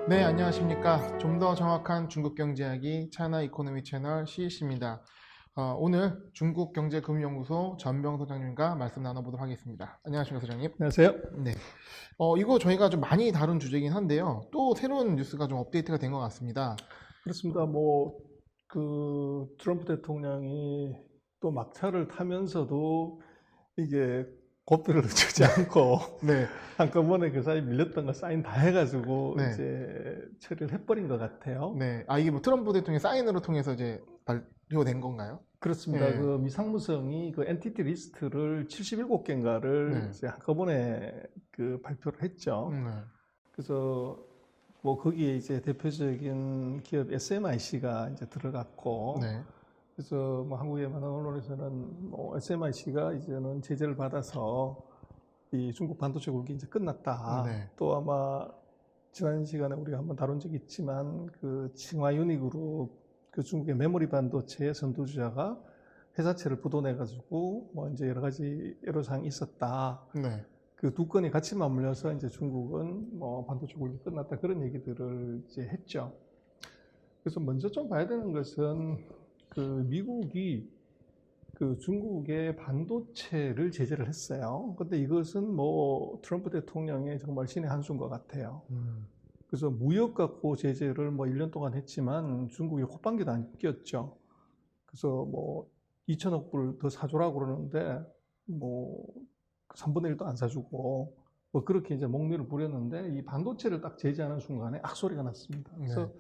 네, 안녕하십니까. 좀 더 정확한 중국 경제 이야기 차이나 이코노미 채널 CEC입니다. 오늘 중국경제금융연구소 전병 소장님과 말씀 나눠보도록 하겠습니다. 안녕하십니까, 소장님. 안녕하세요. 네. 이거 저희가 좀 많이 다룬 주제이긴 한데요. 또 새로운 뉴스가 좀 업데이트가 된 것 같습니다. 그렇습니다. 트럼프 대통령이 또 막차를 타면서도 이게 고삐를 주지 않고 네, 한꺼번에 그 사이 밀렸던 거 사인 다 해가지고 네. 이제 처리를 해버린 것 같아요. 네. 이게 뭐 트럼프 대통령의 사인으로 통해서 이제 발표된 건가요? 그렇습니다. 네. 그 미상무성이 그 엔티티 리스트를 77개인가를 네. 이제 한꺼번에 그 발표를 했죠. 네. 그래서 거기에 이제 대표적인 기업 SMIC가 이제 들어갔고, 네. 그래서 한국의 많은 언론에서는 SMIC가 이제는 제재를 받아서 이 중국 반도체 굴기 이제 끝났다. 네. 또 아마 지난 시간에 우리가 한번 다룬 적이 있지만 그 칭화 유니그룹 그 중국의 메모리 반도체의 선두주자가 회사채를 부도내가지고 이제 여러 가지 애로사항이 있었다. 네. 그 두 건이 같이 맞물려서 이제 중국은 반도체 굴기 끝났다 그런 얘기들을 이제 했죠. 그래서 먼저 좀 봐야 되는 것은 그 미국이 그 중국의 반도체를 제재를 했어요. 근데 이것은 트럼프 대통령의 정말 신의 한 수인 것 같아요. 그래서 무역 갖고 제재를 1년 동안 했지만 중국이 콧방귀도 안 뀌었죠. 그래서 2천억 불 더 사주라고 그러는데 3분의 1도 안 사주고 그렇게 이제 목리를 부렸는데 이 반도체를 딱 제재하는 순간에 악소리가 났습니다. 그래서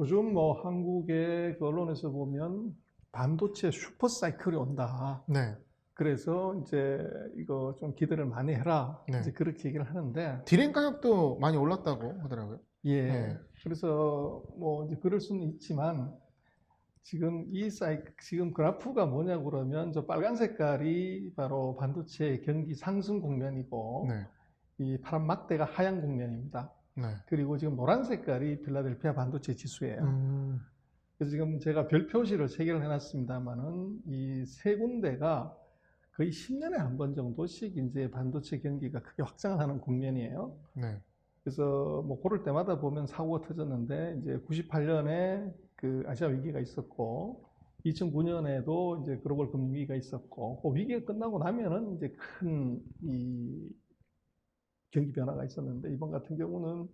요즘 한국의 그 언론에서 보면 반도체 슈퍼 사이클이 온다. 네. 그래서 이제 이거 좀 기대를 많이 해라. 네. 이제 그렇게 얘기를 하는데. 디램 가격도 많이 올랐다고 하더라고요. 예. 네. 그래서 이제 그럴 수는 있지만 지금 지금 그래프가 뭐냐고 그러면 저 빨간 색깔이 바로 반도체 경기 상승 국면이고 네. 이 파란 막대가 하향 국면입니다. 네. 그리고 지금 노란 색깔이 필라델피아 반도체 지수예요. 그래서 지금 제가 별 표시를 3개를 해놨습니다만은 이 세 군데가 거의 10년에 한 번 정도씩 이제 반도체 경기가 크게 확장을 하는 국면이에요. 네. 그래서 그럴 때마다 보면 사고가 터졌는데 이제 98년에 그 아시아 위기가 있었고 2009년에도 이제 글로벌 금융 위기가 있었고 그 위기가 끝나고 나면은 이제 큰 이 경기 변화가 있었는데 이번 같은 경우는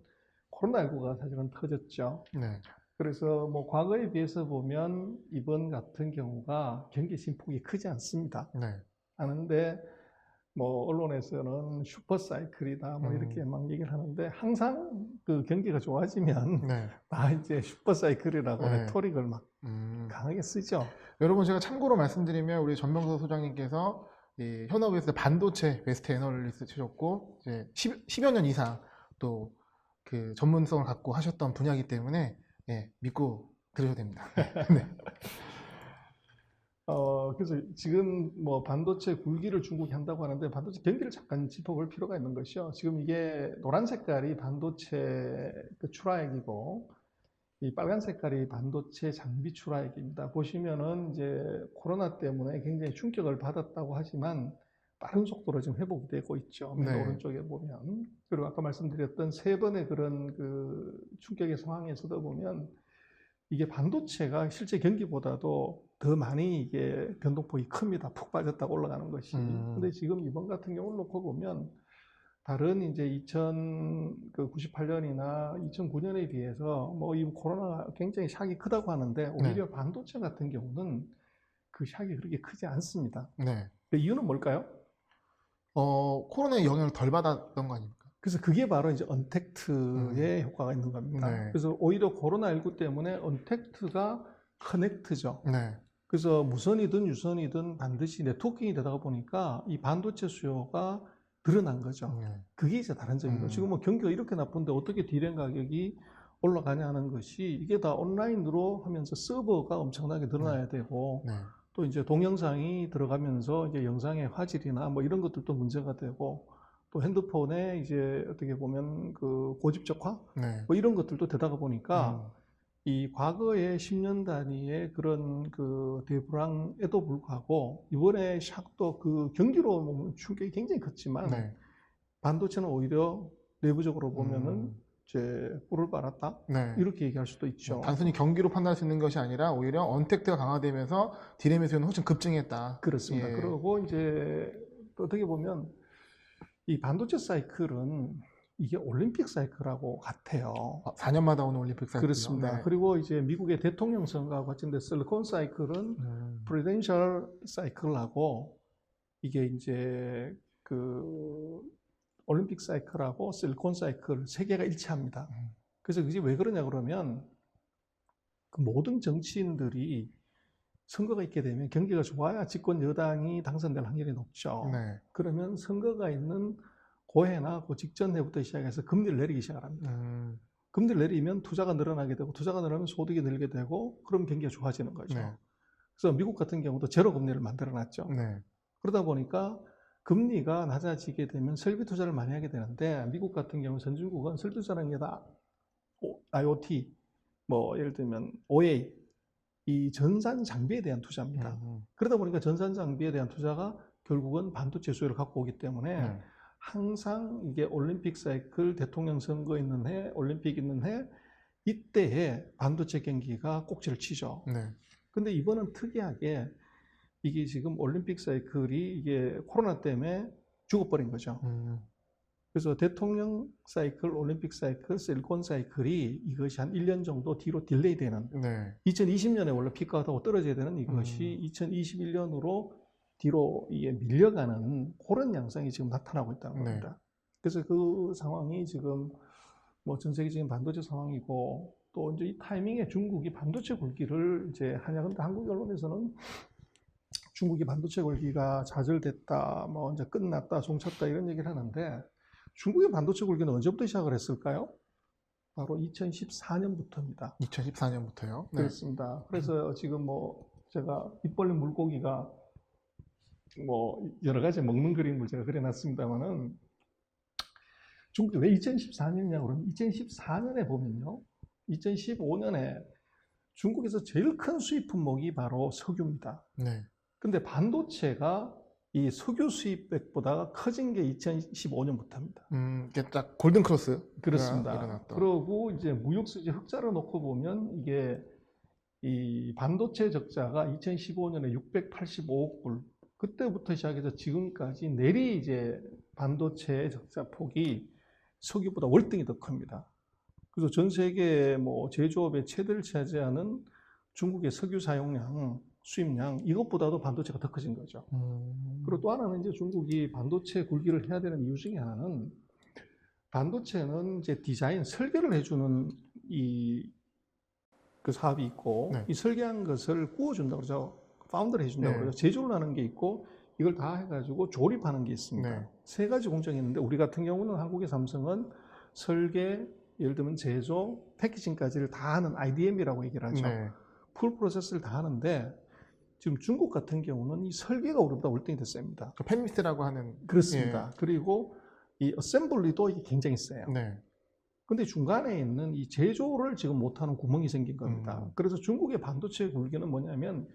코로나19가 사실은 터졌죠. 네. 그래서 과거에 비해서 보면 이번 같은 경우가 경기 진폭이 크지 않습니다. 네. 하는데 언론에서는 슈퍼 사이클이다 이렇게 막 얘기를 하는데 항상 그 경기가 좋아지면 네. 이제 슈퍼 사이클이라고 네. 레토릭을 막 강하게 쓰죠. 여러분, 제가 참고로 말씀드리면 우리 전병서 소장님께서 이 현업에서 반도체 베스트 애널리스트 치셨고 이제 10여 년 이상 또 그 전문성을 갖고 하셨던 분야이기 때문에 믿고 들으셔도 됩니다. 네. 그래서 지금 반도체 굴기를 중국이 한다고 하는데 반도체 경기를 잠깐 짚어볼 필요가 있는 것이요. 지금 이게 노란 색깔이 반도체 그 출하액이고 이 빨간 색깔이 반도체 장비 출하액입니다. 보시면은 이제 코로나 때문에 굉장히 충격을 받았다고 하지만 빠른 속도로 지금 회복이 되고 있죠. 맨 네. 오른쪽에 보면. 그리고 아까 말씀드렸던 3번의 그런 그 충격의 상황에서도 보면 이게 반도체가 실제 경기보다도 더 많이 이게 변동폭이 큽니다. 푹 빠졌다가 올라가는 것이. 근데 지금 이번 같은 경우를 놓고 보면 다른 이제 2098년이나 2009년에 비해서 이 코로나가 굉장히 샥이 크다고 하는데 오히려 반도체 같은 경우는 그 샥이 그렇게 크지 않습니다. 네. 그 이유는 뭘까요? 코로나의 영향을 덜 받았던 거 아닙니까? 그래서 그게 바로 이제 언택트의 효과가 있는 겁니다. 네. 그래서 오히려 코로나19 때문에 언택트가 커넥트죠. 네. 그래서 무선이든 유선이든 반드시 네트워킹이 되다가 보니까 이 반도체 수요가 늘어난 거죠. 그게 이제 다른 점이고 지금 경기가 이렇게 나쁜데 어떻게 디램 가격이 올라가냐 하는 것이 이게 다 온라인으로 하면서 서버가 엄청나게 늘어나야 되고 또 이제 동영상이 들어가면서 이제 영상의 화질이나 이런 것들도 문제가 되고 또 핸드폰에 이제 어떻게 보면 그 고집적화 이런 것들도 되다가 보니까 이 과거의 10년 단위의 그런 그 대불황에도 불구하고 이번에 샥도 그 경기로 충격이 굉장히 컸지만 반도체는 오히려 내부적으로 보면은 이제 뿔을 빨았다 네. 이렇게 얘기할 수도 있죠. 단순히 경기로 판단할 수 있는 것이 아니라 오히려 언택트가 강화되면서 디램의 수요는 훨씬 급증했다. 그렇습니다. 예. 그리고 이제 또 어떻게 보면 이 반도체 사이클은 이게 올림픽 사이클하고 같아요. 4년마다 오는 올림픽 사이클. 그렇습니다. 네. 그리고 이제 미국의 대통령 선거와 관련된 실리콘 사이클은 프리덴셜 사이클하고 이게 이제 그 올림픽 사이클하고 실리콘 사이클 세 개가 일치합니다. 그래서 그게 왜 그러냐 그러면 그 모든 정치인들이 선거가 있게 되면 경기가 좋아야 집권 여당이 당선될 확률이 높죠. 네. 그러면 선거가 있는 고해나 그 직전 해부터 시작해서 금리를 내리기 시작합니다. 금리를 내리면 투자가 늘어나게 되고 투자가 늘어나면 소득이 늘게 되고 그럼 경기가 좋아지는 거죠. 네. 그래서 미국 같은 경우도 제로 금리를 만들어놨죠. 네. 그러다 보니까 금리가 낮아지게 되면 설비 투자를 많이 하게 되는데 미국 같은 경우 선진국은 설비 투자라는 게 다 IoT, 뭐 예를 들면 OA, 이 전산 장비에 대한 투자입니다. 그러다 보니까 전산 장비에 대한 투자가 결국은 반도체 수요를 갖고 오기 때문에 항상 이게 올림픽 사이클, 대통령 선거 있는 해, 올림픽 있는 해, 이때에 반도체 경기가 꼭지를 치죠. 네. 근데 이번은 특이하게 이게 지금 올림픽 사이클이 이게 코로나 때문에 죽어버린 거죠. 그래서 대통령 사이클, 올림픽 사이클, 실리콘 사이클이 이것이 한 1년 정도 뒤로 딜레이 되는, 네. 2020년에 원래 피크아웃하고 떨어져야 되는 이것이 2021년으로 뒤로 이게 밀려가는 그런 양상이 지금 나타나고 있다는 겁니다. 네. 그래서 그 상황이 지금 뭐 전 세계적인 반도체 상황이고 또 이제 이 타이밍에 중국이 반도체 굴기를 이제 하냐. 근데 한국 언론에서는 중국이 반도체 굴기가 좌절됐다, 뭐 이제 끝났다, 종쳤다 이런 얘기를 하는데 중국의 반도체 굴기는 언제부터 시작을 했을까요? 바로 2014년부터입니다. 2014년부터요? 네. 그렇습니다. 그래서 지금 뭐 제가 입 벌린 물고기가 뭐 여러 가지 먹는 그림을 제가 그려놨습니다만은 중국이 왜 2014년이냐고 그러면 2014년에 보면요. 2015년에 중국에서 제일 큰 수입 품목이 바로 석유입니다. 네. 근데 반도체가 이 석유 수입액보다 커진 게 2015년부터입니다. 이게 딱 골든 크로스. 그렇습니다. 일어났던. 그리고 이제 무역수지 흑자를 놓고 보면 이게 이 반도체 적자가 2015년에 685억 불, 그때부터 시작해서 지금까지 내리 이제 반도체 적자 폭이 석유보다 월등히 더 큽니다. 그래서 전 세계 뭐 제조업의 최대를 차지하는 중국의 석유 사용량, 수입량 이것보다도 반도체가 더 커진 거죠. 그리고 또 하나는 이제 중국이 반도체 굴기를 해야 되는 이유 중에 하나는 반도체는 이제 디자인, 설계를 해주는 그 사업이 있고 네. 이 설계한 것을 구워준다고 그러죠. 파운드를 해준다고 네. 그러죠. 제조를 하는 게 있고 이걸 다 해가지고 조립하는 게 있습니다. 네. 세 가지 공정이 있는데 우리 같은 경우는 한국의 삼성은 설계, 예를 들면 제조, 패키징까지를 다 하는 IDM이라고 얘기를 하죠. 네. 풀 프로세스를 다 하는데 지금 중국 같은 경우는 이 설계가 우리보다 월등히 더 셉니다. 그 팹리스라고 하는. 그렇습니다. 그리고 이 어셈블리도 이게 굉장히 세요. 네. 근데 중간에 있는 이 제조를 지금 못하는 구멍이 생긴 겁니다. 그래서 중국의 반도체 굴기는 뭐냐면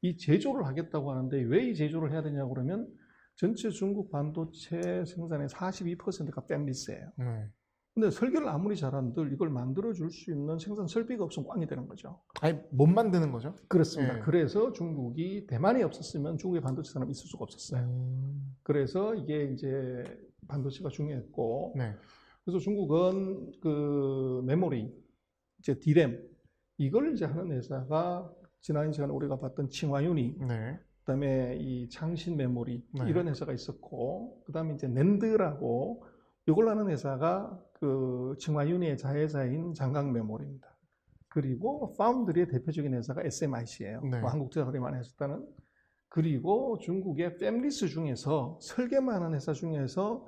이 제조를 하겠다고 하는데 왜 이 제조를 해야 되냐고 그러면 전체 중국 반도체 생산의 42%가 팹리스예요. 네. 근데 설계를 아무리 잘한들 이걸 만들어줄 수 있는 생산 설비가 없으면 꽝이 되는 거죠. 아니, 못 만드는 거죠? 그렇습니다. 네. 그래서 중국이 대만이 없었으면 중국의 반도체 산업이 있을 수가 없었어요. 그래서 이게 이제 반도체가 중요했고, 네. 그래서 중국은 그 메모리, 이제 디램 이걸 이제 하는 회사가 지난 시간에 우리가 봤던 칭화유니, 네. 그다음에 이 창신 메모리 네. 이런 회사가 있었고, 그다음에 이제 낸드라고 이걸 하는 회사가 그 칭화유니의 자회사인 장강 메모리입니다. 그리고 파운드리의 대표적인 회사가 SMIC예요. 네. 뭐 한국 투자들이 많이 하셨다는. 그리고 중국의 팹리스 중에서 설계만 하는 회사 중에서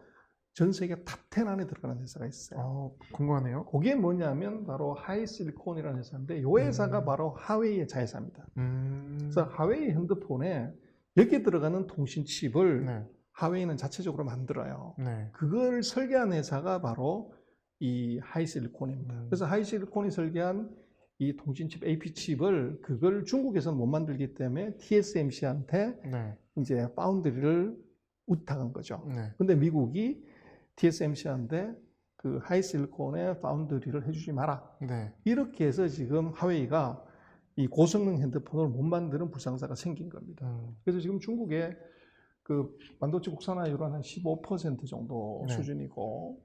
전 세계 탑10 안에 들어가는 회사가 있어요. 궁금하네요. 그게 뭐냐면 바로 하이실리콘이라는 회사인데 이 회사가 바로 하웨이의 자회사입니다. 그래서 하웨이 핸드폰에 여기 들어가는 통신 칩을 네. 하웨이는 자체적으로 만들어요. 네. 그걸 설계한 회사가 바로 이 하이실리콘입니다. 그래서 하이실리콘이 설계한 이 통신칩 AP칩을 그걸 중국에서는 못 만들기 때문에 TSMC한테 네. 이제 파운드리를 우탁한 거죠. 네. 근데 미국이 TSMC한테 그 하이실리콘의 파운드리를 해주지 마라. 네. 이렇게 해서 지금 화웨이가 이 고성능 핸드폰을 못 만드는 불상사가 생긴 겁니다. 그래서 지금 중국의 그 반도체 국산화율은 한 15% 정도 네. 수준이고.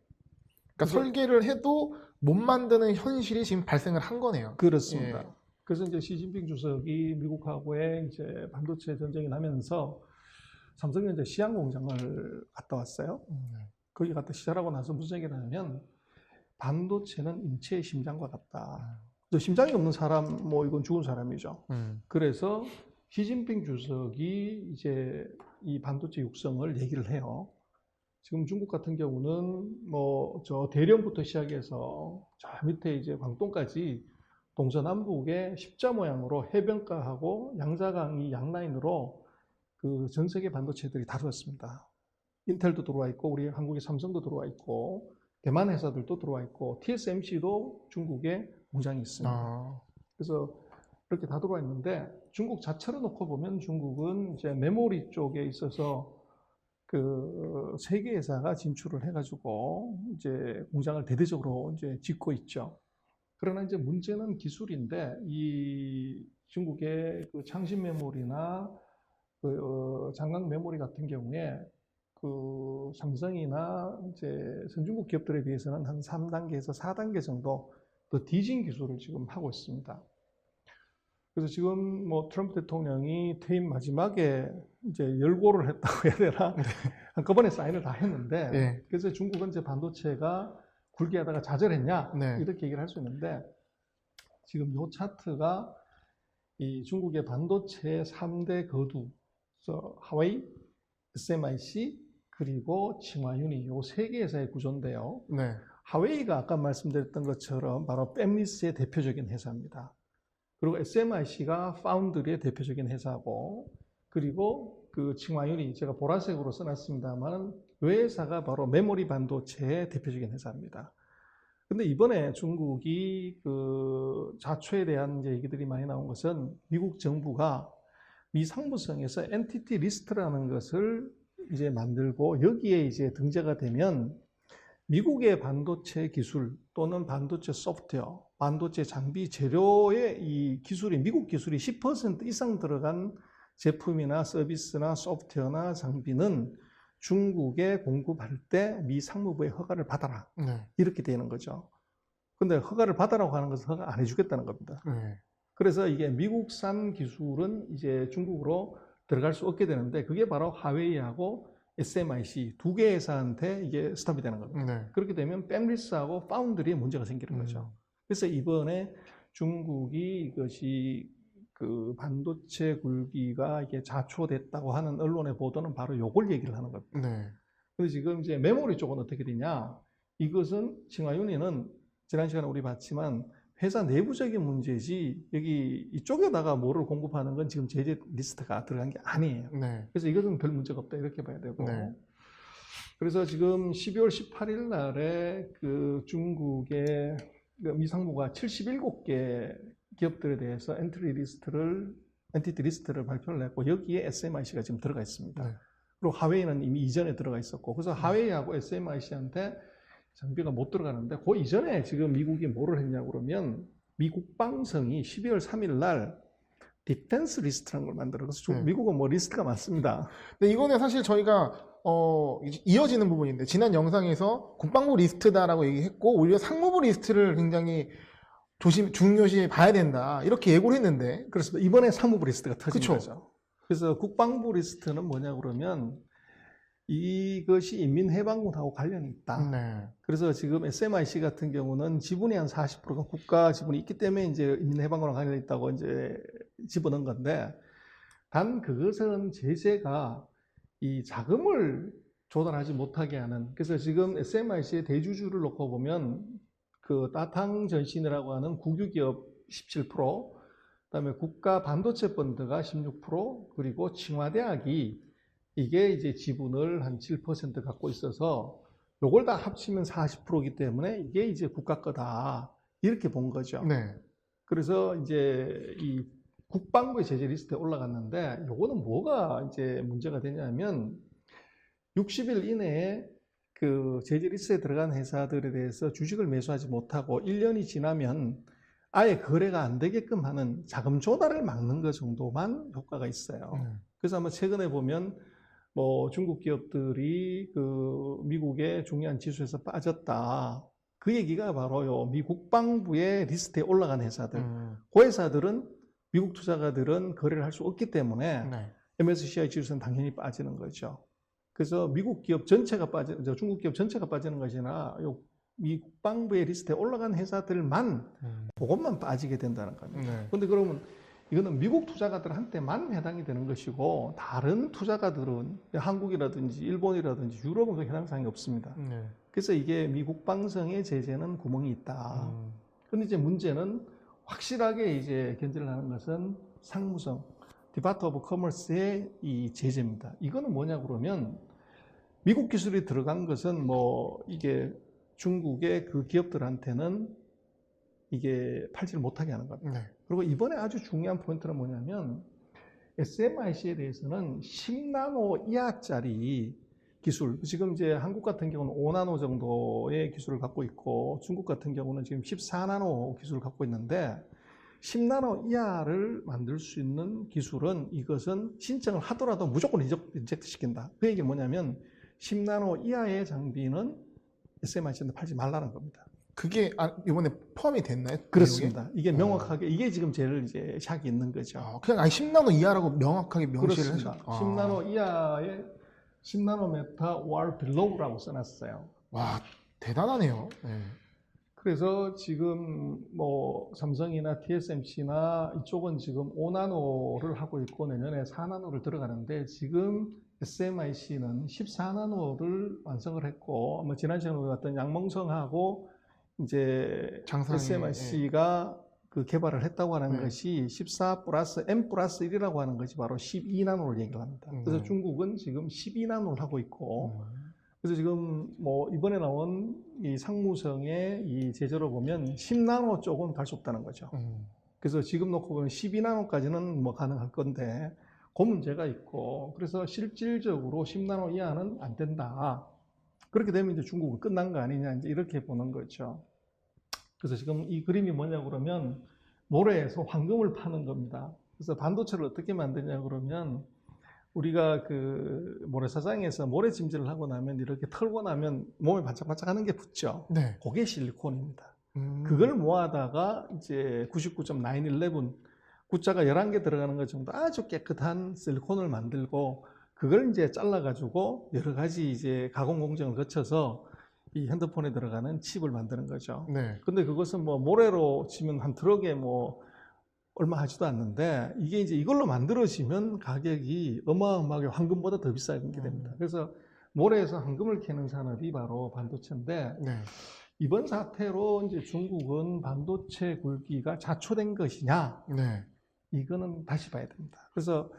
그러니까 설계를 해도 못 만드는 현실이 지금 발생을 한 거네요. 그렇습니다. 예. 그래서 이제 시진핑 주석이 미국하고의 이제 반도체 전쟁이 나면서 삼성전자 시안 공장을 갔다 왔어요. 거기 갔다 시작하고 나서 무슨 얘기를 하냐면 반도체는 인체의 심장과 같다. 심장이 없는 사람, 뭐 이건 죽은 사람이죠. 그래서 시진핑 주석이 이제 이 반도체 육성을 얘기를 해요. 지금 중국 같은 경우는 뭐 저 대련부터 시작해서 저 밑에 이제 광동까지 동서남북의 십자 모양으로 해변가하고 양자강 이 양라인으로 그 전 세계 반도체들이 다 들어왔습니다. 인텔도 들어와 있고 우리 한국의 삼성도 들어와 있고 대만 회사들도 들어와 있고 TSMC도 중국에 공장이 있습니다. 그래서 이렇게 다 들어와 있는데 중국 자체로 놓고 보면 중국은 이제 메모리 쪽에 있어서 그 세계 회사가 진출을 해가지고 이제 공장을 대대적으로 이제 짓고 있죠. 그러나 이제 문제는 기술인데 이 중국의 그 창신 메모리나 그 장강 메모리 같은 경우에 그 삼성이나 이제 선진국 기업들에 비해서는 한 3단계에서 4단계 정도 더 뒤진 기술을 지금 하고 있습니다. 그래서 지금 뭐 트럼프 대통령이 퇴임 마지막에 이제 열고를 했다고 해야 되나? 한꺼번에 사인을 다 했는데, 네. 그래서 중국은 이제 반도체가 굴게 하다가 좌절했냐? 네. 이렇게 얘기를 할 수 있는데, 지금 이 차트가 이 중국의 반도체 3대 거두, 그래서 하웨이, SMIC, 그리고 칭화윤이 요 세 개 회사의 구조인데요. 네. 하웨이가 아까 말씀드렸던 것처럼 바로 팹리스의 대표적인 회사입니다. 그리고 SMIC가 파운드리의 대표적인 회사고, 그리고 그 칭화윤이 제가 보라색으로 써놨습니다만 이 회사가 바로 메모리 반도체의 대표적인 회사입니다. 근데 이번에 중국이 그 자초에 대한 이제 얘기들이 많이 나온 것은 미국 정부가 미 상무성에서 엔티티 리스트라는 것을 이제 만들고 여기에 이제 등재가 되면 미국의 반도체 기술 또는 반도체 소프트웨어, 반도체 장비 재료의 이 기술이 미국 기술이 10% 이상 들어간 제품이나 서비스나 소프트웨어나 장비는 중국에 공급할 때 미 상무부의 허가를 받아라. 네. 이렇게 되는 거죠. 근데 허가를 받아라고 하는 것은 허가 안 해주겠다는 겁니다. 네. 그래서 이게 미국산 기술은 이제 중국으로 들어갈 수 없게 되는데 그게 바로 하웨이하고 SMIC 두 개 회사한테 이게 스톱이 되는 겁니다. 네. 그렇게 되면 팹리스하고 파운드리에 문제가 생기는 거죠. 그래서 이번에 중국이 이것이 그 반도체 굴기가 이게 자초됐다고 하는 언론의 보도는 바로 요걸 얘기를 하는 겁니다. 네. 그래서 지금 이제 메모리 쪽은 어떻게 되냐? 이것은 칭화윤이는 지난 시간에 우리 봤지만 회사 내부적인 문제지 여기 이쪽에다가 뭐를 공급하는 건 지금 제재 리스트가 들어간 게 아니에요. 네. 그래서 이것은 별 문제가 없다 이렇게 봐야 되고. 네. 그래서 지금 12월 18일 날에 그 중국의 미 상무가 77개 기업들에 대해서 엔티티 리스트를 발표를 했고 여기에 SMIC가 지금 들어가 있습니다. 네. 그리고 하웨이는 이미 이전에 들어가 있었고 그래서 하웨이하고 SMIC한테 장비가 못 들어가는데 그 이전에 지금 미국이 뭐를 했냐고 그러면 미 국방성이 12월 3일 날 디펜스 리스트라는 걸 만들어. 그래서 미국은 뭐 리스트가 많습니다. 근데 이거는 사실 저희가 이어지는 부분인데 지난 영상에서 국방부 리스트다라고 얘기했고 오히려 상무부 리스트를 굉장히 중요시 봐야 된다 이렇게 예고를 했는데 그렇습니다. 이번에 상무부 리스트가 터진 그쵸? 거죠. 그래서 국방부 리스트는 뭐냐 그러면 이것이 인민해방군하고 관련이 있다. 네. 그래서 지금 SMIC 같은 경우는 지분이 한 40%가 국가 지분이 있기 때문에 이제 인민해방군하고 관련이 있다고 이제 집어넣은 건데 단 그것은 제재가 이 자금을 조달하지 못하게 하는 그래서 지금 SMIC의 대주주를 놓고 보면 그 따탕전신이라고 하는 국유기업 17%, 그다음에 국가 반도체 펀드가 16%, 그리고 칭화대학이 이게 이제 지분을 한 7% 갖고 있어서 요걸 다 합치면 40%이기 때문에 이게 이제 국가 거다. 이렇게 본 거죠. 네. 그래서 이제 이 국방부의 제재 리스트에 올라갔는데 요거는 뭐가 이제 문제가 되냐면 60일 이내에 그 제재 리스트에 들어간 회사들에 대해서 주식을 매수하지 못하고 1년이 지나면 아예 거래가 안 되게끔 하는 자금 조달을 막는 것 정도만 효과가 있어요. 그래서 아마 최근에 보면 뭐 중국 기업들이 그 미국의 중요한 지수에서 빠졌다. 그 얘기가 바로요, 미 국방부의 리스트에 올라간 회사들. 그 회사들은 미국 투자가들은 거래를 할 수 없기 때문에 MSCI 지수는 당연히 빠지는 거죠. 그래서 미국 기업 전체가 중국 기업 전체가 빠지는 것이나 미 국방부의 리스트에 올라간 회사들만 그것만 빠지게 된다는 겁니다. 그런데 그러면 이거는 미국 투자가들한테만 해당이 되는 것이고 다른 투자가들은 한국이라든지 일본이라든지 유럽은 그 해당 사항이 없습니다. 그래서 이게 미 국방성의 제재는 구멍이 있다. 그런데 이제 문제는 확실하게 이제 견제를 하는 것은 상무성, 디파트 오브 커머스의 이 제재입니다. 이거는 뭐냐 그러면 미국 기술이 들어간 것은 뭐 이게 중국의 그 기업들한테는 이게 팔지를 못하게 하는 겁니다. 그리고 이번에 아주 중요한 포인트는 뭐냐면 SMIC에 대해서는 10나노 이하짜리 기술, 지금 이제 한국 같은 경우는 5나노 정도의 기술을 갖고 있고 중국 같은 경우는 지금 14나노 기술을 갖고 있는데 10나노 이하를 만들 수 있는 기술은 이것은 신청을 하더라도 무조건 리젝트 시킨다. 그 얘기는 뭐냐면 10나노 이하의 장비는 SMIC한테 팔지 말라는 겁니다. 그게 이번에 포함이 됐나요? 그렇습니다. 내용에? 이게 명확하게 이게 지금 제일 이제 샥이 있는 거죠. 그냥 10나노 이하라고 명확하게 명시를 그렇습니다. 10나노 이하에 10나노메타 or below라고 써놨어요. 와, 대단하네요. 그래서 지금 뭐 삼성이나 TSMC나 이쪽은 지금 5나노를 하고 있고 내년에 4나노를 들어가는데 지금 SMIC는 14나노를 완성을 했고 뭐 지난 시간에 봤던 양몽성하고 이제 SMIC가 그 개발을 했다고 하는 것이 14 플러스 M 플러스 1이라고 하는 것이 바로 12나노를 얘기를 합니다. 그래서 중국은 지금 12나노를 하고 있고 그래서 지금 뭐 이번에 나온 이 상무성의 이 제재로 보면 10나노 쪽은 갈 수 없다는 거죠. 그래서 지금 놓고 보면 12나노까지는 뭐 가능할 건데 그 문제가 있고 그래서 실질적으로 10나노 이하는 안 된다. 그렇게 되면 이제 중국은 끝난 거 아니냐 이제 이렇게 보는 거죠. 그래서 지금 이 그림이 뭐냐 그러면 모래에서 황금을 파는 겁니다. 그래서 반도체를 어떻게 만드냐 그러면 우리가 그 모래사장에서 모래찜질을 하고 나면 이렇게 털고 나면 몸에 반짝반짝하는 게 붙죠. 그게 실리콘입니다. 그걸 모아다가 이제 99.911 구자가 11개 들어가는 것 정도 아주 깨끗한 실리콘을 만들고 그걸 이제 잘라가지고 여러 가지 이제 가공 공정을 거쳐서 이 핸드폰에 들어가는 칩을 만드는 거죠. 근데 그것은 뭐 모래로 치면 한 트럭에 뭐 얼마 하지도 않는데 이게 이제 이걸로 만들어지면 가격이 어마어마하게 황금보다 더 비싸게 됩니다. 그래서 모래에서 황금을 캐는 산업이 바로 반도체인데 이번 사태로 이제 중국은 반도체 굴기가 자초된 것이냐? 이거는 다시 봐야 됩니다. 그래서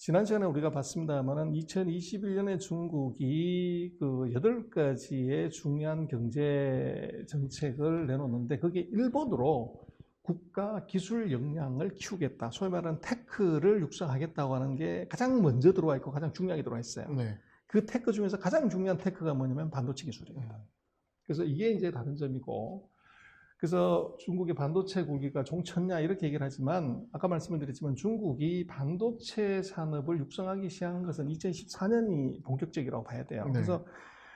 지난 시간에 우리가 봤습니다만은 2021년에 중국이 그 8가지의 중요한 경제 정책을 내놓는데 그게 일본으로 국가 기술 역량을 키우겠다. 소위 말하는 테크를 육성하겠다고 하는 게 가장 먼저 들어와 있고 가장 중요하게 들어와 있어요. 그 테크 중에서 가장 중요한 테크가 뭐냐면 반도체 기술입니다. 그래서 이게 이제 다른 점이고 그래서 중국의 반도체 굴기가 종쳤냐 이렇게 얘기를 하지만 아까 말씀을 드렸지만 중국이 반도체 산업을 육성하기 시작한 것은 2014년이 본격적이라고 봐야 돼요. 그래서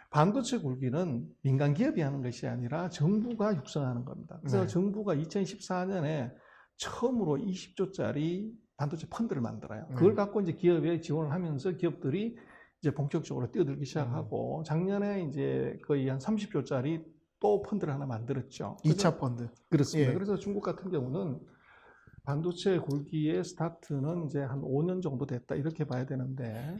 반도체 굴기는 민간 기업이 하는 것이 아니라 정부가 육성하는 겁니다. 그래서 정부가 2014년에 처음으로 20조짜리 반도체 펀드를 만들어요. 그걸 갖고 이제 기업에 지원을 하면서 기업들이 이제 본격적으로 뛰어들기 시작하고 작년에 이제 거의 한 30조짜리 또 펀드를 하나 만들었죠. 2차 펀드. 그렇습니다. 그래서 중국 같은 경우는 반도체 굴기의 스타트는 이제 한 5년 정도 됐다 이렇게 봐야 되는데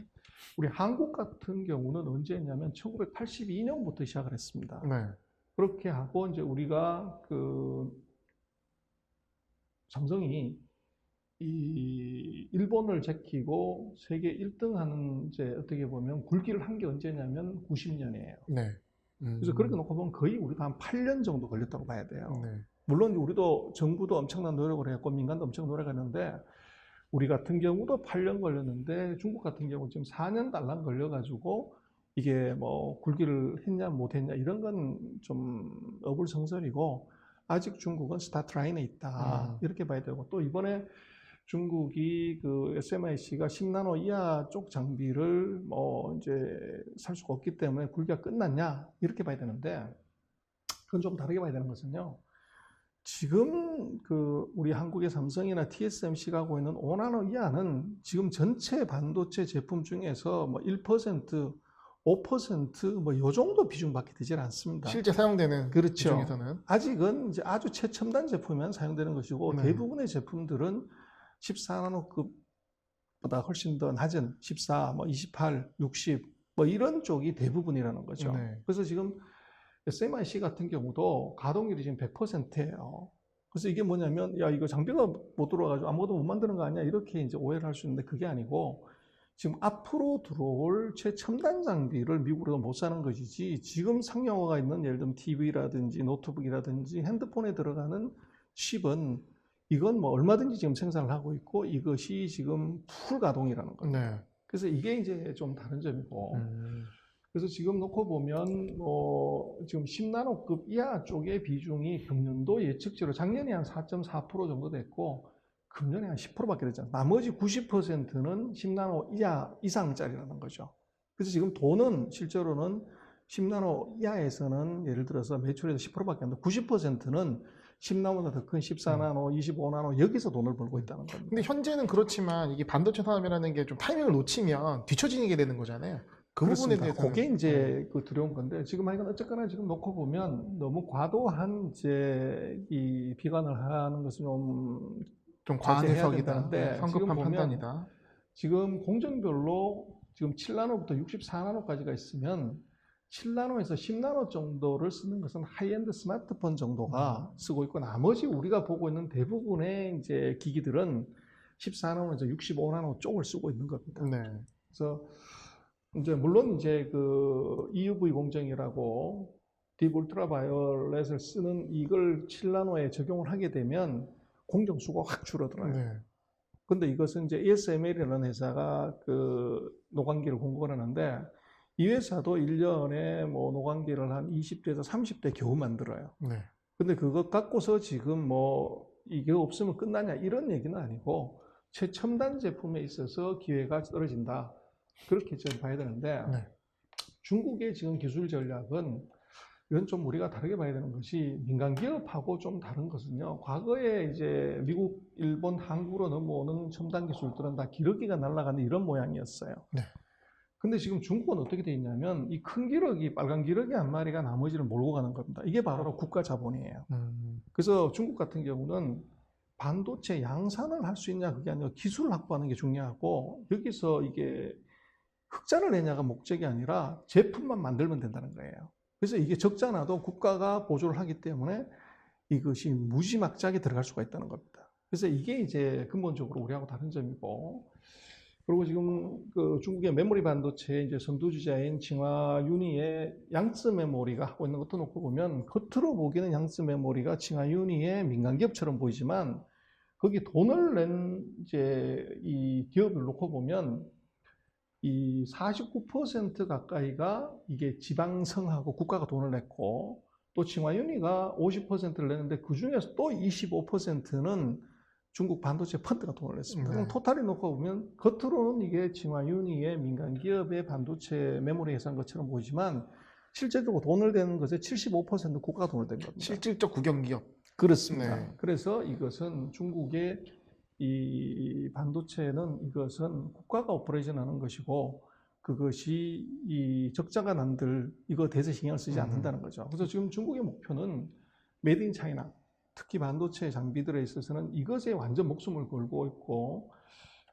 우리 한국 같은 경우는 언제 했냐면 1982년부터 시작을 했습니다. 그렇게 하고 이제 우리가 그 삼성이 이 일본을 제끼고 세계 1등 하는 이제 어떻게 보면 굴기를 한 게 언제냐면 90년이에요. 그래서 그렇게 놓고 보면 거의 우리가 한 8년 정도 걸렸다고 봐야 돼요. 물론 우리도 정부도 엄청난 노력을 했고 민간도 엄청 노력했는데 우리 같은 경우도 8년 걸렸는데 중국 같은 경우 지금 4년 달랑 걸려가지고 이게 뭐 굴기를 했냐 못했냐 이런 건 좀 어불성설이고 아직 중국은 스타트 라인에 있다 이렇게 봐야 되고 또 이번에 중국이 그 SMIC가 10나노 이하 쪽 장비를 뭐 이제 살 수가 없기 때문에 굴기가 끝났냐 이렇게 봐야 되는데 그건 좀 다르게 봐야 되는 것은요. 지금 그 우리 한국의 삼성이나 TSMC가 하고 있는 5나노 이하는 지금 전체 반도체 제품 중에서 뭐 1%, 5%뭐 요 정도 비중밖에 되질 않습니다. 실제 사용되는 그렇죠. 중에서는 아직은 이제 아주 최첨단 제품에만 사용되는 것이고 네. 대부분의 제품들은 14나노급보다 훨씬 더 낮은 14, 뭐 28, 60 뭐 이런 쪽이 대부분이라는 거죠. 네. 그래서 지금 SMIC 같은 경우도 가동률이 지금 100%예요. 그래서 이게 뭐냐면 야 이거 장비가 못 들어와가지고 아무것도 못 만드는 거 아니야 이렇게 이제 오해를 할 수 있는데 그게 아니고 지금 앞으로 들어올 최첨단 장비를 미국으로 못 사는 것이지 지금 상용화가 있는 예를 들면 TV라든지 노트북이라든지 핸드폰에 들어가는 칩은 이건 뭐 얼마든지 지금 생산을 하고 있고 이것이 지금 풀 가동이라는 거예요. 네. 그래서 이게 이제 좀 다른 점이고 그래서 지금 놓고 보면 지금 10나노급 이하 쪽의 비중이 금년도 예측치로 작년에 한 4.4% 정도 됐고 금년에 한 10%밖에 됐잖아요. 나머지 90%는 10나노 이하 이상짜리라는 거죠. 그래서 지금 돈은 실제로는 10나노 이하에서는 예를 들어서 매출에서 10%밖에 안 돼. 90%는 10나노보다 더 큰 14나노, 25나노 여기서 돈을 벌고 있다는 겁니다. 근데 현재는 그렇지만 이게 반도체 산업이라는 게 좀 타이밍을 놓치면 뒤처지게 되는 거잖아요. 그 부분에 그렇습니다. 대해서 그게 이제 그 두려운 건데 지금 하여간 어쨌거나 지금 놓고 보면 너무 과도한 이제 이 비관을 하는 것은 좀 과한 자제해야 해석이다. 된다는데 네, 성급한 지금 보면 판단이다. 지금 공정별로 지금 7나노부터 64나노까지가 있으면 7나노에서 10나노 정도를 쓰는 것은 하이엔드 스마트폰 정도가 쓰고 있고 나머지 우리가 보고 있는 대부분의 이제 기기들은 14나노에서 65나노 쪽을 쓰고 있는 겁니다. 네. 그래서 이제 물론 이제 그 EUV 공정이라고 딥 울트라 바이올렛을 쓰는 이걸 7나노에 적용을 하게 되면 공정 수가 확 줄어들어요. 네. 근데 이것은 이제 ASML이라는 회사가 그 노광기를 공급을 하는데 이 회사도 1년에 뭐 노광기를 한 20대에서 30대 겨우 만들어요. 네. 근데 그것 갖고서 지금 뭐 이게 없으면 끝나냐 이런 얘기는 아니고 최첨단 제품에 있어서 기회가 떨어진다. 그렇게 좀 봐야 되는데 네. 중국의 지금 기술 전략은 이건 좀 우리가 다르게 봐야 되는 것이 민간 기업하고 좀 다른 것은요. 과거에 이제 미국, 일본, 한국으로 넘어오는 첨단 기술들은 다 기러기가 날아가는 이런 모양이었어요. 네. 근데 지금 중국은 어떻게 돼 있냐면 이 큰 기러기, 빨간 기러기 한 마리가 나머지를 몰고 가는 겁니다. 이게 바로 국가 자본이에요. 그래서 중국 같은 경우는 반도체 양산을 할 수 있냐 그게 아니라 기술을 확보하는 게 중요하고 여기서 이게 흑자를 내냐가 목적이 아니라 제품만 만들면 된다는 거예요. 그래서 이게 적자나도 국가가 보조를 하기 때문에 이것이 무지막지하게 들어갈 수가 있다는 겁니다. 그래서 이게 이제 근본적으로 우리하고 다른 점이고, 그리고 지금 그 중국의 메모리 반도체의 이제 선두주자인 칭화윤희의 양쯔 메모리가 하고 있는 것도 놓고 보면 겉으로 보기에는 양쯔 메모리가 칭화윤희의 민간 기업처럼 보이지만 거기 돈을 낸 이제 이 기업을 놓고 보면 이 49% 가까이가 이게 지방성하고 국가가 돈을 냈고 또 칭화윤희가 50%를 냈는데 그 중에서 또 25%는 중국 반도체 펀드가 돈을 냈습니다. 그럼 토탈이 놓고 보면 겉으로는 이게 칭화윤희의 민간 기업의 반도체 메모리 회사인 것처럼 보이지만 실제적으로 돈을 대는 것에 75% 국가가 돈을 댄 겁니다. 실질적 국영기업. 그렇습니다. 네. 그래서 이것은 중국의 이 반도체는 이것은 국가가 오퍼레이션 하는 것이고 그것이 이 적자가 난들 이거 대세 신경을 쓰지 않는다는 거죠. 그래서 지금 중국의 목표는 메이드 인 차이나 특히 반도체 장비들에 있어서는 이것에 완전 목숨을 걸고 있고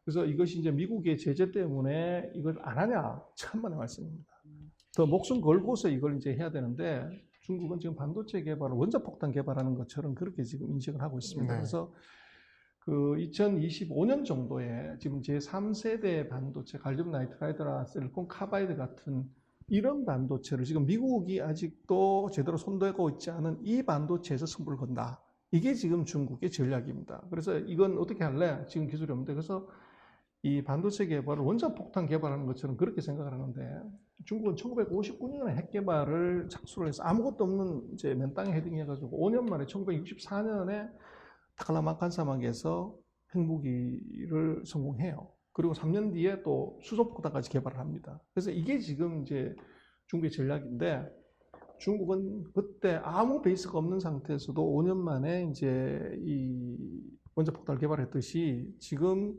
그래서 이것이 이제 미국의 제재 때문에 이걸 안 하냐 천만의 말씀입니다. 더 목숨 걸고서 이걸 이제 해야 되는데 중국은 지금 반도체 개발을 원자폭탄 개발하는 것처럼 그렇게 지금 인식을 하고 있습니다. 네. 그래서 그 2025년 정도에 지금 제3세대 반도체 갈륨 나이트라이드나 실리콘 카바이드 같은 이런 반도체를 지금 미국이 아직도 제대로 손대고 있지 않은 이 반도체에서 승부를 건다. 이게 지금 중국의 전략입니다. 그래서 이건 어떻게 할래? 지금 기술이 없는데 그래서 이 반도체 개발을 원자폭탄 개발하는 것처럼 그렇게 생각을 하는데 중국은 1959년에 핵 개발을 착수를 해서 아무것도 없는 이제 맨 땅에 헤딩해가지고 5년 만에 1964년에 타클라마칸 사막에서 핵무기를 성공해요. 그리고 3년 뒤에 또 수소폭탄까지 개발을 합니다. 그래서 이게 지금 이제 중국의 전략인데, 중국은 그때 아무 베이스가 없는 상태에서도 5년 만에 이제 이 원자폭탄을 개발했듯이 지금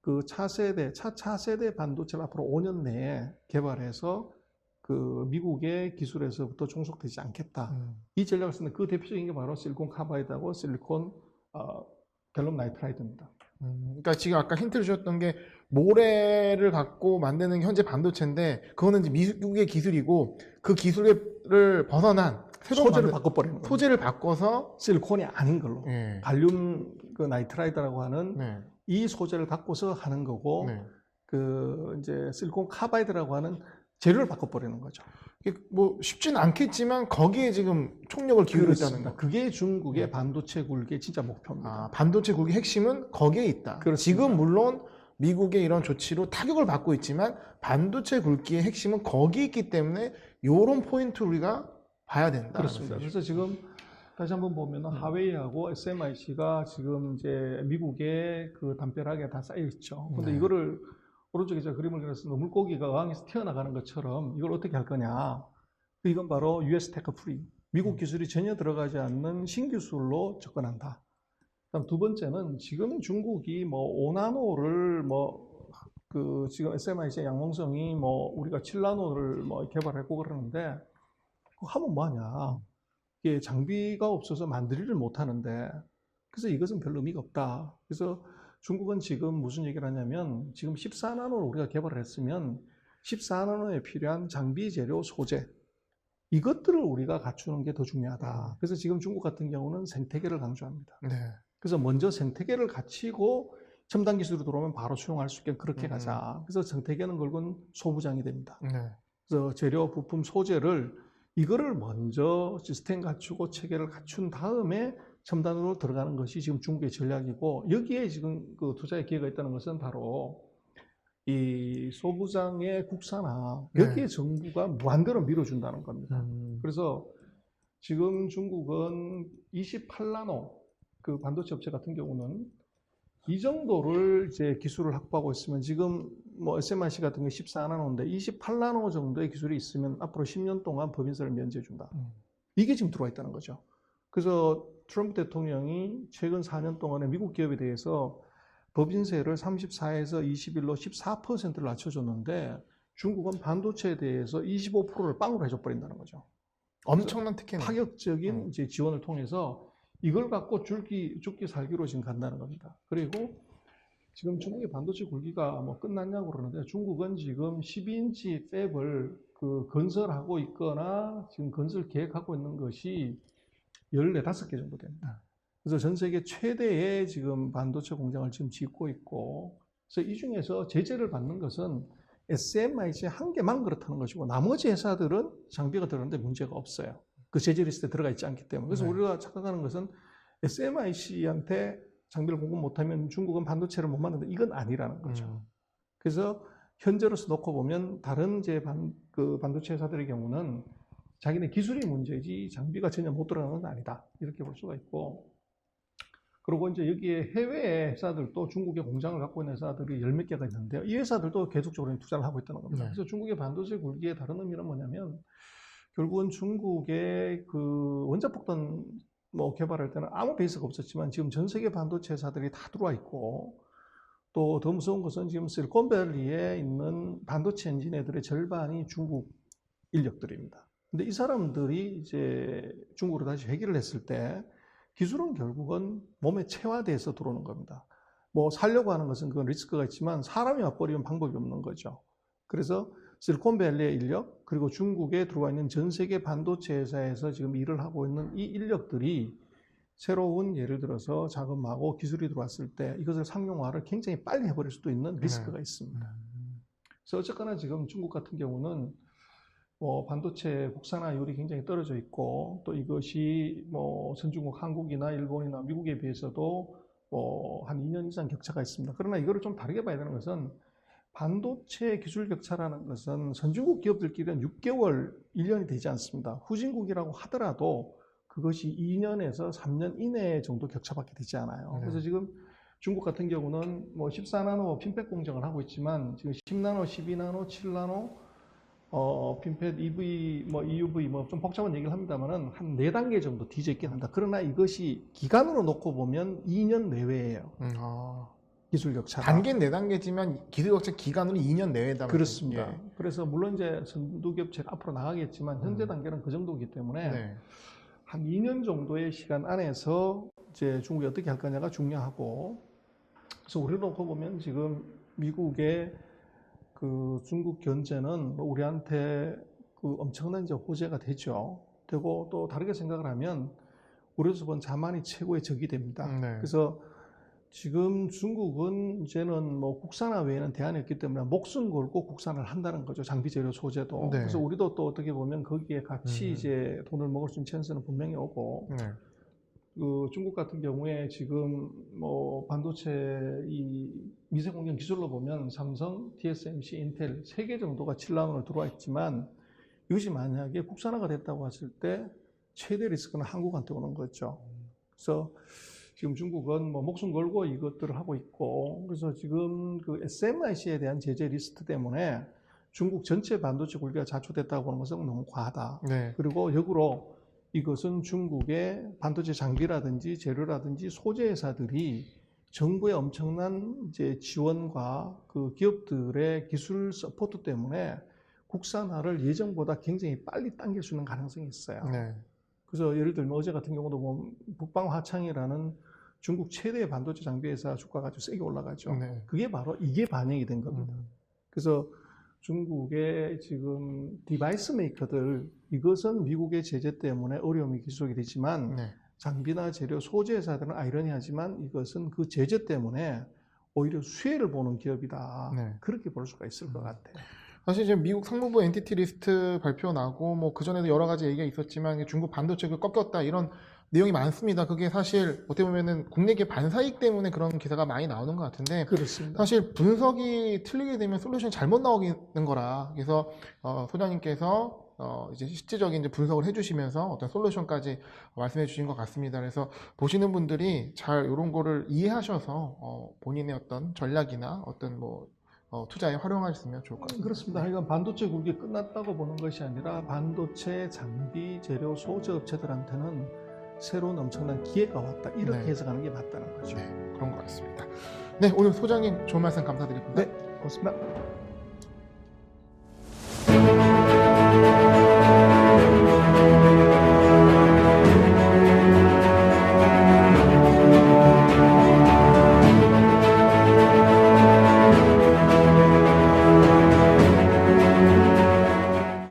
그 차세대 반도체를 앞으로 5년 내에 개발해서 그 미국의 기술에서부터 종속되지 않겠다. 이 전략을 쓰는 그 대표적인 게 바로 실리콘 카바이드하고 실리콘 갤럼 나이트라이드입니다. 그러니까 지금 아까 힌트를 주셨던 게 모래를 갖고 만드는 현재 반도체인데, 그거는 이제 미국의 기술이고 그 기술을 벗어난 새로운 소재를 바꿔버리는 거예요. 소재를 바꿔서 실리콘이 아닌 걸로. 네. 갈륨 그 나이트라이드라고 하는 네. 이 소재를 갖고서 하는 거고, 네. 그 이제 실리콘 카바이드라고 하는 재료를 바꿔버리는 거죠. 이게 뭐 쉽지는 않겠지만 거기에 지금 총력을 기울이고 있다는 거. 그게 중국의 반도체 굴기의 진짜 목표입니다. 반도체 굴기 핵심은 거기에 있다. 그렇습니다. 지금 물론 미국의 이런 조치로 타격을 받고 있지만 반도체 굴기의 핵심은 거기 있기 때문에 이런 포인트 우리가 봐야 된다. 그렇습니다. 그래서 지금 다시 한번 보면 하웨이하고 SMIC가 지금 이제 미국에 그 담벼락에 다 쌓여 있죠. 근데 이거를 오른쪽에 제가 그림을 그렸습니다. 물고기가 어항에서 튀어나가는 것처럼 이걸 어떻게 할 거냐. 이건 바로 US 테크 프리. 미국 기술이 전혀 들어가지 않는 신기술로 접근한다. 그다음 두 번째는 지금 중국이 뭐 5나노를 그 지금 SMIC 양홍성이 우리가 7나노를 개발했고 그러는데 그거 하면 뭐하냐. 이게 장비가 없어서 만들지를 못하는데, 그래서 이것은 별 의미가 없다. 그래서 중국은 지금 무슨 얘기를 하냐면, 지금 14나노를 우리가 개발을 했으면 14나노에 필요한 장비, 재료, 소재, 이것들을 우리가 갖추는 게 더 중요하다. 그래서 지금 중국 같은 경우는 생태계를 강조합니다. 네. 그래서 먼저 생태계를 갖추고 첨단 기술이 들어오면 바로 수용할 수 있게 그렇게 가자. 그래서 생태계는 결국은 소부장이 됩니다. 네. 그래서 재료, 부품, 소재를 이거를 먼저 시스템 갖추고 체계를 갖춘 다음에 첨단으로 들어가는 것이 지금 중국의 전략이고, 여기에 지금 그 투자의 기회가 있다는 것은 바로 이 소부장의 국산화, 여기에 정부가 무한대로 밀어준다는 겁니다. 그래서 지금 중국은 28나노 그 반도체 업체 같은 경우는 이 정도를 이제 기술을 확보하고 있으면, 지금 SMIC 같은 게 14나노인데 28나노 정도의 기술이 있으면 앞으로 10년 동안 법인세를 면제해 준다. 이게 지금 들어와 있다는 거죠. 그래서 트럼프 대통령이 최근 4년 동안에 미국 기업에 대해서 법인세를 34에서 21로 14%를 낮춰줬는데, 중국은 반도체에 대해서 25%를 빵으로 해줘버린다는 거죠. 엄청난 특혜네. 파격적인 이제 지원을 통해서 이걸 갖고 죽기 살기로 지금 간다는 겁니다. 그리고 지금 중국의 반도체 굴기가 끝났냐고 그러는데, 중국은 지금 12인치 팹을 그 건설하고 있거나 지금 건설 계획하고 있는 것이 14~15개 정도 됩니다. 그래서 전 세계 최대의 지금 반도체 공장을 지금 짓고 있고, 그래서 이 중에서 제재를 받는 것은 SMIC 한 개만 그렇다는 것이고, 나머지 회사들은 장비가 들어오는데 문제가 없어요. 그 제재 리스트에 들어가 있지 않기 때문에. 그래서 우리가 착각하는 것은 SMIC한테 장비를 공급 못하면 중국은 반도체를 못 만든다. 이건 아니라는 거죠. 그래서 현재로서 놓고 보면 다른 이제 반도체 회사들의 경우는 자기네 기술이 문제지 장비가 전혀 못 들어가는 건 아니다. 이렇게 볼 수가 있고, 그리고 이제 여기에 해외 회사들도 중국의 공장을 갖고 있는 회사들이 10몇 개가 있는데요. 이 회사들도 계속적으로 투자를 하고 있다는 겁니다. 그래서 중국의 반도체 굴기의 다른 의미는 뭐냐면, 결국은 중국의 그 원자폭탄 개발할 때는 아무 베이스가 없었지만 지금 전 세계 반도체 회사들이 다 들어와 있고, 또 더 무서운 것은 지금 실리콘밸리에 있는 반도체 엔지니어들의 절반이 중국 인력들입니다. 근데 이 사람들이 이제 중국으로 다시 회귀를 했을 때 기술은 결국은 몸에 체화돼서 들어오는 겁니다. 살려고 하는 것은 그건 리스크가 있지만 사람이 와버리면 방법이 없는 거죠. 그래서 실리콘밸리의 인력, 그리고 중국에 들어와 있는 전 세계 반도체 회사에서 지금 일을 하고 있는 이 인력들이 새로운, 예를 들어서 자금하고 기술이 들어왔을 때 이것을 상용화를 굉장히 빨리 해버릴 수도 있는 리스크가 있습니다. 그래서 어쨌거나 지금 중국 같은 경우는 반도체 국산화율이 굉장히 떨어져 있고, 또 이것이 선진국 한국이나 일본이나 미국에 비해서도 한 2년 이상 격차가 있습니다. 그러나 이거를 좀 다르게 봐야 되는 것은, 반도체 기술 격차라는 것은 선진국 기업들끼리는 6개월, 1년이 되지 않습니다. 후진국이라고 하더라도 그것이 2년에서 3년 이내 정도 격차밖에 되지 않아요. 그래서 지금 중국 같은 경우는 뭐 14나노 핀팻 공정을 하고 있지만 지금 10나노, 12나노, 7나노 핀팻 EV, 뭐 EUV 뭐 좀 복잡한 얘기를 합니다만은 한 4단계 정도 뒤져 있긴 합니다. 그러나 이것이 기간으로 놓고 보면 2년 내외예요. 기술 격차가. 단계는 4단계지만 기술 격차 기간으로 2년 내외다. 그렇습니다. 예. 그래서 물론 이제 선두기업체가 앞으로 나가겠지만 현재 단계는 그 정도이기 때문에 네. 한 2년 정도의 시간 안에서 이제 중국이 어떻게 할 거냐가 중요하고, 그래서 우리를 놓고 보면 지금 미국의 그 중국 견제는 뭐 우리한테 그 엄청난 이제 호재가 되죠. 되고 또 다르게 생각을 하면 우리로서 본 자만이 최고의 적이 됩니다. 네. 그래서 지금 중국은 이제는 뭐 국산화 외에는 대안이 없기 때문에 목숨 걸고 국산을 한다는 거죠. 장비 재료 소재도. 네. 그래서 우리도 또 어떻게 보면 거기에 같이 이제 돈을 먹을 수 있는 찬스는 분명히 오고, 네. 그 중국 같은 경우에 지금 뭐 반도체 이 미세 공정 기술로 보면 삼성, TSMC, 인텔 3개 정도가 7라운드로 들어와 있지만 이것이 만약에 국산화가 됐다고 했을 때 최대 리스크는 한국한테 오는 거죠. 그래서 지금 중국은 뭐 목숨 걸고 이것들을 하고 있고, 그래서 지금 그 SMIC에 대한 제재 리스트 때문에 중국 전체 반도체 굴기가 자초됐다고 보는 것은 너무 과하다. 네. 그리고 역으로 이것은 중국의 반도체 장비라든지 재료라든지 소재 회사들이 정부의 엄청난 이제 지원과 그 기업들의 기술 서포트 때문에 국산화를 예정보다 굉장히 빨리 당길 수 있는 가능성이 있어요. 네. 그래서 예를 들면 어제 같은 경우도 뭐 북방화창이라는 중국 최대의 반도체 장비 회사 주가가 아주 세게 올라가죠. 네. 그게 바로 이게 반영이 된 겁니다. 그래서 중국의 지금 디바이스 메이커들, 이것은 미국의 제재 때문에 어려움이 계속이 되지만 네. 장비나 재료 소재 회사들은 아이러니하지만 이것은 그 제재 때문에 오히려 수혜를 보는 기업이다. 네. 그렇게 볼 수가 있을 것 같아요. 사실 지금 미국 상무부 엔티티 리스트 발표 나고 뭐 그전에도 여러 가지 얘기가 있었지만 중국 반도체가 꺾였다 이런 내용이 많습니다. 그게 사실 어떻게 보면은 국내 기업 반사이익 때문에 그런 기사가 많이 나오는 것 같은데 그렇습니다. 사실 분석이 틀리게 되면 솔루션이 잘못 나오는 거라. 그래서 소장님께서 이제 실질적인 이제 분석을 해주시면서 어떤 솔루션까지 말씀해 주신 것 같습니다. 그래서 보시는 분들이 잘 이런 거를 이해하셔서 본인의 어떤 전략이나 어떤 뭐 투자에 활용하셨으면 좋을 것 같습니다. 그렇습니다. 하여간 반도체 굴기 끝났다고 보는 것이 아니라 반도체 장비 재료 소재 업체들한테는 새로운 엄청난 기회가 왔다. 이렇게 네. 해석하는 게 맞다는 거죠. 네, 그런 것 같습니다. 네, 오늘 소장님 좋은 말씀 감사드립니다. 네, 고맙습니다.